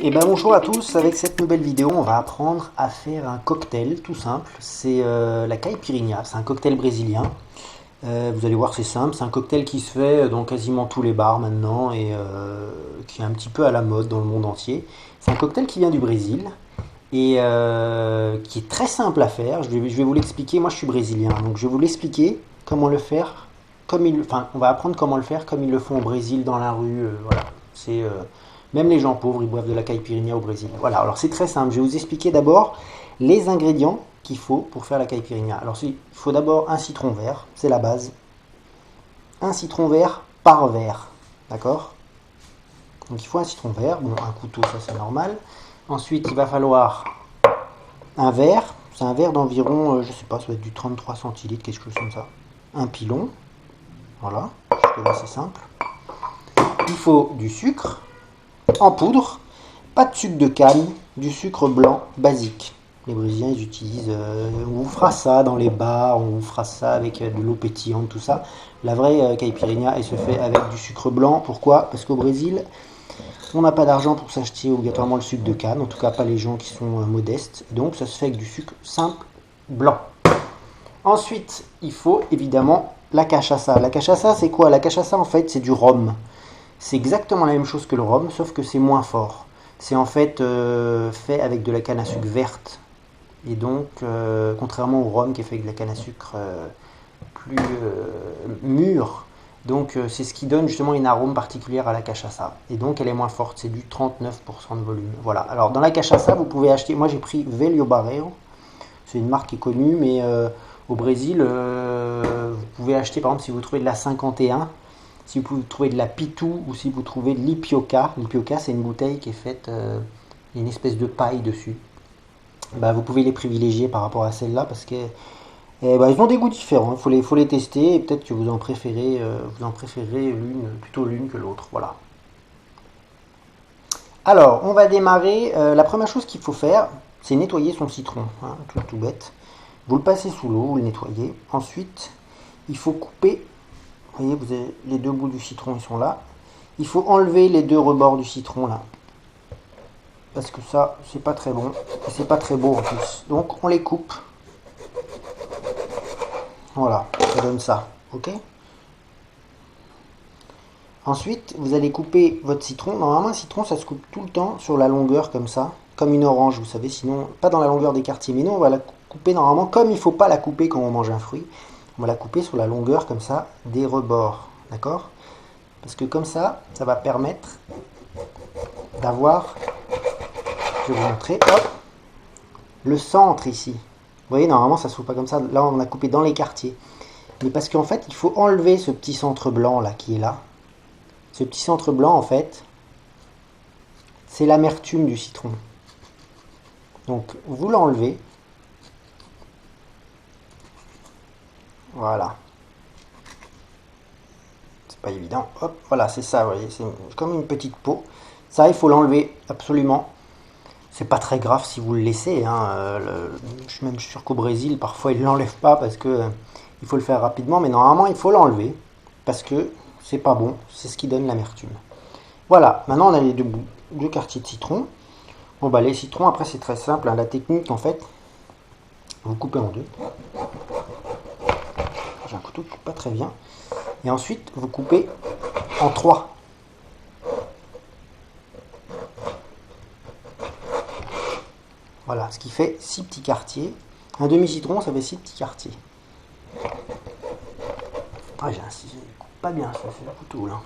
Et ben bonjour à tous, avec cette nouvelle vidéo on va apprendre à faire un cocktail tout simple, c'est la caipirinha, c'est un cocktail brésilien. Vous allez voir c'est simple, c'est un cocktail qui se fait dans quasiment tous les bars maintenant et qui est un petit peu à la mode dans le monde entier. C'est un cocktail qui vient du Brésil et qui est très simple à faire, je vais vous l'expliquer, moi je suis brésilien donc je vais vous l'expliquer comment le faire, enfin on va apprendre comment le faire comme ils le font au Brésil dans la rue, voilà, c'est... même les gens pauvres, ils boivent de la caipirinha au Brésil. Voilà, alors c'est très simple. Je vais vous expliquer d'abord les ingrédients qu'il faut pour faire la caipirinha. Alors il faut d'abord un citron vert, c'est la base. Un citron vert par verre, d'accord? Donc il faut un citron vert, bon un couteau ça c'est normal. Ensuite il va falloir un verre, c'est un verre d'environ, je sais pas, ça va être du 33 centilitres, quelque chose comme ça. Un pilon, voilà, jusque là c'est simple. Il faut du sucre en poudre. Pas de sucre de canne, du sucre blanc basique. Les Brésiliens ils utilisent, on vous fera ça dans les bars, on vous fera ça avec de l'eau pétillante, tout ça. La vraie caipirinha elle se fait avec du sucre blanc. Pourquoi? Parce qu'au Brésil, on n'a pas d'argent pour s'acheter obligatoirement le sucre de canne, en tout cas pas les gens qui sont modestes. Donc ça se fait avec du sucre simple blanc. Ensuite, il faut évidemment la cachaça. La cachaça c'est quoi? La cachaça en fait c'est du rhum. C'est exactement la même chose que le rhum, sauf que c'est moins fort. C'est en fait fait avec de la canne à sucre verte. Et donc, contrairement au rhum qui est fait avec de la canne à sucre plus mûre, donc c'est ce qui donne justement une arôme particulière à la cachaça. Et donc elle est moins forte, c'est du 39% de volume. Voilà, alors dans la cachaça, vous pouvez acheter, moi j'ai pris Velho Barrero, c'est une marque qui est connue, mais au Brésil, vous pouvez acheter par exemple si vous trouvez de la 51, si vous trouvez de la Pitou ou si vous trouvez de l'Ipioca. L'Ipioca c'est une bouteille qui est faite, une espèce de paille dessus. Bah, vous pouvez les privilégier par rapport à celle-là parce que bah, ils ont des goûts différents. Faut les tester et peut-être que vous en préférez l'une, plutôt l'une que l'autre. Voilà. Alors, on va démarrer. La première chose qu'il faut faire, c'est nettoyer son citron. Hein, tout bête. Vous le passez sous l'eau, vous le nettoyez. Ensuite, il faut couper. Vous voyez, vous avez les deux bouts du citron, ils sont là. Il faut enlever les deux rebords du citron là. Parce que ça, c'est pas très bon. Et c'est pas très beau en plus. Donc, on les coupe. Voilà, ça donne ça. Ok? Ensuite, vous allez couper votre citron. Normalement, un citron, ça se coupe tout le temps sur la longueur comme ça. Comme une orange, vous savez. Sinon, pas dans la longueur des quartiers. Mais nous, on va la couper normalement comme il ne faut pas la couper quand on mange un fruit. On va la couper sur la longueur comme ça des rebords. D'accord? Parce que comme ça va permettre d'avoir, je vais vous montrer, hop, le centre ici. Vous voyez, normalement, ça se fait pas comme ça. Là, on a coupé dans les quartiers. Mais parce qu'en fait, il faut enlever ce petit centre blanc là qui est là. Ce petit centre blanc, en fait, c'est l'amertume du citron. Donc, vous l'enlevez. Voilà. C'est pas évident. Hop, voilà, c'est ça, vous voyez, c'est comme une petite peau. Ça, il faut l'enlever, absolument. C'est pas très grave si vous le laissez. Hein. Je suis même sûr qu'au Brésil, parfois, ils ne l'enlèvent pas parce que il faut le faire rapidement. Mais normalement, il faut l'enlever parce que c'est pas bon. C'est ce qui donne l'amertume. Voilà, maintenant on a les deux quartiers de citron. Bon bah les citrons, après c'est très simple, hein. La technique en fait, vous coupez en deux. J'ai un couteau qui coupe pas très bien. Et ensuite vous coupez en trois. Voilà, ce qui fait 6 petits quartiers. Un demi-citron, ça fait 6 petits quartiers. Ah, j'ai insisté, il coupe pas bien, ça fait le couteau là.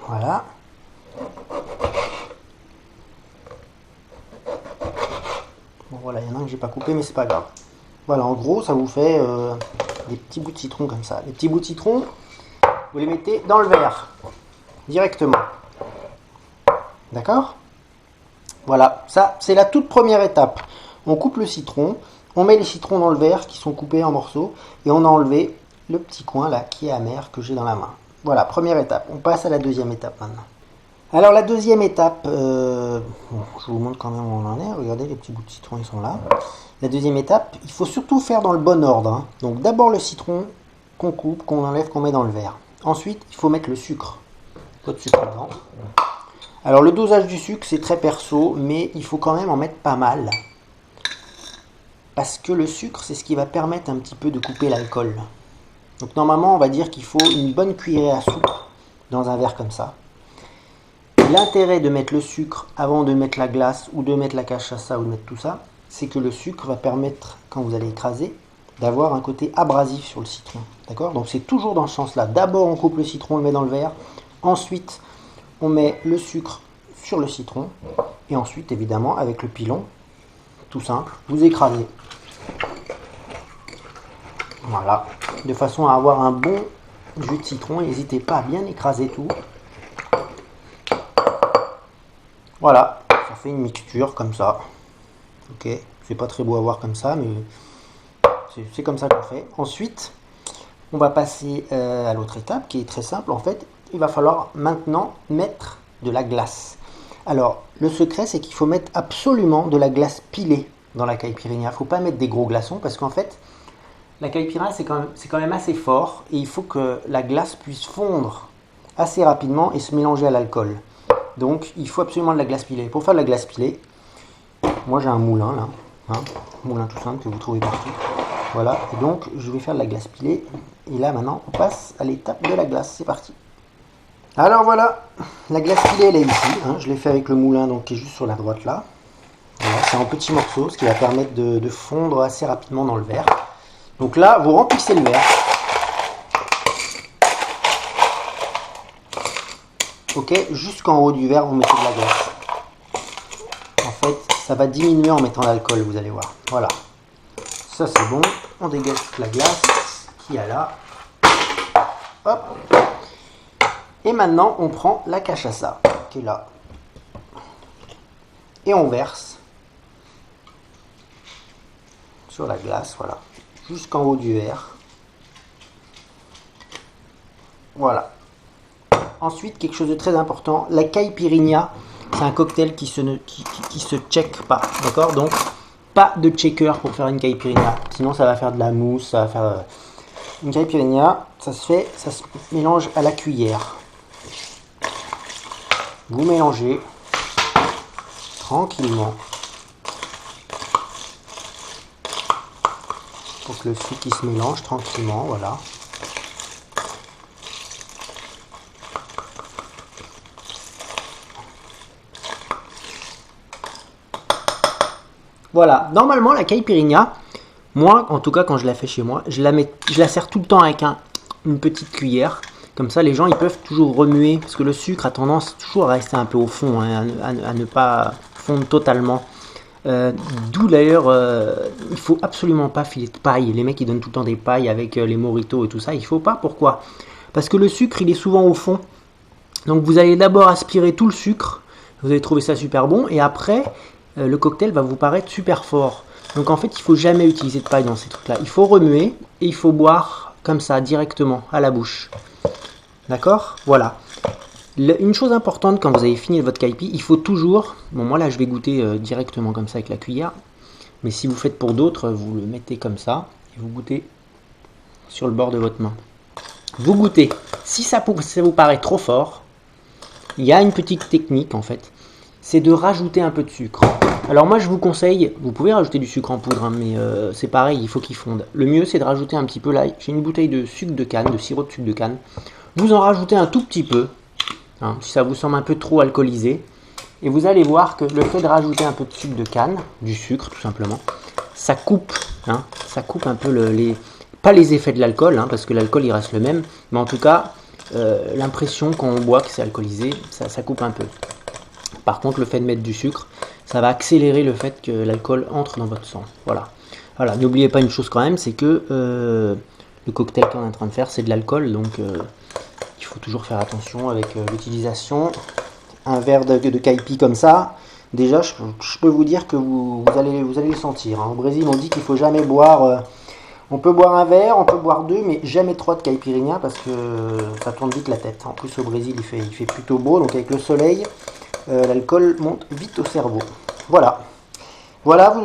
Voilà. Bon voilà, il y en a un que j'ai pas coupé, mais c'est pas grave. Voilà, en gros, ça vous fait des petits bouts de citron comme ça. Les petits bouts de citron, vous les mettez dans le verre, directement. D'accord? Voilà, ça, c'est la toute première étape. On coupe le citron, on met les citrons dans le verre qui sont coupés en morceaux, et on a enlevé le petit coin là qui est amer que j'ai dans la main. Voilà, première étape. On passe à la deuxième étape maintenant. Alors la deuxième étape, bon, je vous montre quand même où on en est. Regardez, les petits bouts de citron, ils sont là. La deuxième étape, il faut surtout faire dans le bon ordre. Hein. Donc d'abord le citron, qu'on coupe, qu'on enlève, qu'on met dans le verre. Ensuite, il faut mettre le sucre. Pas de sucre dedans. Alors le dosage du sucre, c'est très perso, mais il faut quand même en mettre pas mal. Parce que le sucre, c'est ce qui va permettre un petit peu de couper l'alcool. Donc normalement, on va dire qu'il faut une bonne cuillerée à soupe dans un verre comme ça. L'intérêt de mettre le sucre avant de mettre la glace ou de mettre la cachaça ou de mettre tout ça, c'est que le sucre va permettre, quand vous allez écraser, d'avoir un côté abrasif sur le citron. D'accord? Donc c'est toujours dans ce sens-là. D'abord, on coupe le citron, on le met dans le verre. Ensuite, on met le sucre sur le citron. Et ensuite, évidemment, avec le pilon, tout simple, vous écrasez. Voilà. De façon à avoir un bon jus de citron. N'hésitez pas à bien écraser tout. Voilà. Ça fait une mixture comme ça. Ok. C'est pas très beau à voir comme ça, mais c'est comme ça qu'on fait. Ensuite, on va passer à l'autre étape qui est très simple. En fait, il va falloir maintenant mettre de la glace. Alors, le secret, c'est qu'il faut mettre absolument de la glace pilée dans la caipirinha. Il ne faut pas mettre des gros glaçons parce qu'en fait, la caipirinha, c'est quand même assez fort et il faut que la glace puisse fondre assez rapidement et se mélanger à l'alcool. Donc, il faut absolument de la glace pilée. Pour faire de la glace pilée, moi j'ai un moulin là, un moulin tout simple que vous trouvez partout. Voilà, et donc je vais faire de la glace pilée. Et là maintenant, on passe à l'étape de la glace. C'est parti. Alors voilà, la glace pilée elle est ici. Je l'ai fait avec le moulin donc qui est juste sur la droite là. Voilà, c'est en petits morceaux, ce qui va permettre de fondre assez rapidement dans le verre. Donc là, vous remplissez le verre. Ok, jusqu'en haut du verre, vous mettez de la glace. En fait, ça va diminuer en mettant l'alcool, vous allez voir. Voilà. Ça c'est bon. On dégage toute la glace qu'il y a là. Hop. Et maintenant, on prend la cachaça qui est là. Et on verse sur la glace, voilà. Jusqu'en haut du verre. Voilà. Ensuite, quelque chose de très important, la caipirinha, c'est un cocktail qui se check pas, d'accord? Donc, pas de checker pour faire une caipirinha, sinon ça va faire de la mousse, ça va faire... Une caipirinha, ça se mélange à la cuillère. Vous mélangez tranquillement pour que le sucre qui se mélange tranquillement, voilà. Voilà, normalement la caipirinha, moi en tout cas quand je la fais chez moi, je la sers tout le temps avec une petite cuillère. Comme ça les gens ils peuvent toujours remuer, parce que le sucre a tendance toujours à rester un peu au fond, à ne pas fondre totalement. D'où d'ailleurs, il faut absolument pas filer de paille. Les mecs ils donnent tout le temps des pailles avec les mojitos et tout ça, il faut pas. Pourquoi? Parce que le sucre il est souvent au fond. Donc vous allez d'abord aspirer tout le sucre, vous allez trouver ça super bon, et après le cocktail va vous paraître super fort. Donc en fait, il faut jamais utiliser de paille dans ces trucs-là. Il faut remuer et il faut boire comme ça, directement, à la bouche. D'accord? Voilà. Une chose importante quand vous avez fini votre caipi, il faut toujours... Bon, moi là, je vais goûter directement comme ça avec la cuillère. Mais si vous faites pour d'autres, vous le mettez comme ça et vous goûtez sur le bord de votre main. Vous goûtez. Si ça vous paraît trop fort, il y a une petite technique en fait. C'est de rajouter un peu de sucre. Alors moi je vous conseille, vous pouvez rajouter du sucre en poudre, mais c'est pareil, il faut qu'il fonde. Le mieux c'est de rajouter un petit peu, là j'ai une bouteille de sucre de canne, de sirop de sucre de canne. Vous en rajoutez un tout petit peu, si ça vous semble un peu trop alcoolisé. Et vous allez voir que le fait de rajouter un peu de sucre de canne, du sucre tout simplement, ça coupe, ça coupe un peu pas les effets de l'alcool, parce que l'alcool il reste le même, mais en tout cas l'impression quand on boit que c'est alcoolisé, ça coupe un peu. Par contre, le fait de mettre du sucre, ça va accélérer le fait que l'alcool entre dans votre sang. Voilà. Voilà. N'oubliez pas une chose quand même, c'est que le cocktail qu'on est en train de faire, c'est de l'alcool. Donc, il faut toujours faire attention avec l'utilisation. Un verre de caipi comme ça, déjà, je peux vous dire que vous allez le sentir. Au Brésil, on dit qu'il ne faut jamais boire... on peut boire un verre, on peut boire deux, mais jamais trois de caipirinha parce que ça tourne vite la tête. En plus, au Brésil, il fait plutôt beau, donc avec le soleil... l'alcool monte vite au cerveau. Voilà. Voilà,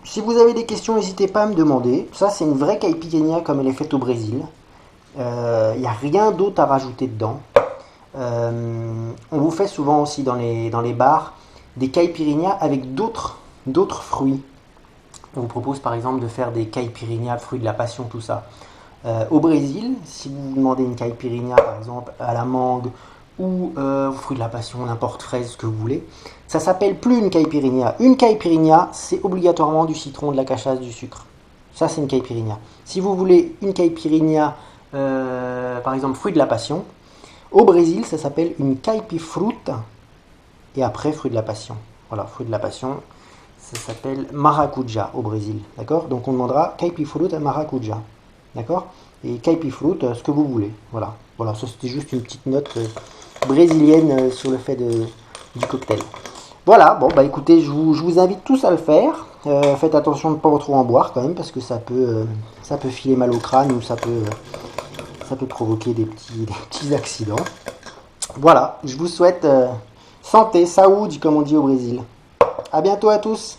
si vous avez des questions, n'hésitez pas à me demander. Ça, c'est une vraie caipirinha comme elle est faite au Brésil. Il n'y a rien d'autre à rajouter dedans. On vous fait souvent aussi dans les bars des caipirinhas avec d'autres fruits. On vous propose par exemple de faire des caipirinhas, fruits de la passion, tout ça. Au Brésil, si vous demandez une caipirinha par exemple à la mangue ou fruits de la passion, n'importe fraise, ce que vous voulez, ça s'appelle plus une caipirinha. Une caipirinha, c'est obligatoirement du citron, de la cachasse, du sucre. Ça, c'est une caipirinha. Si vous voulez une caipirinha, par exemple fruits de la passion, au Brésil, ça s'appelle une caipifruta et après fruits de la passion. Voilà, fruits de la passion, ça s'appelle maracuja au Brésil. D'accord? Donc on demandera caipifruta maracuja. D'accord? Et caipifruit, ce que vous voulez. Voilà. Voilà, ça c'était juste une petite note brésilienne sur le fait du cocktail. Voilà, bon bah écoutez, je vous invite tous à le faire. Faites attention de ne pas trop en boire quand même parce que ça peut filer mal au crâne ou ça peut provoquer des petits accidents. Voilà, je vous souhaite santé, saúde comme on dit au Brésil. A bientôt à tous.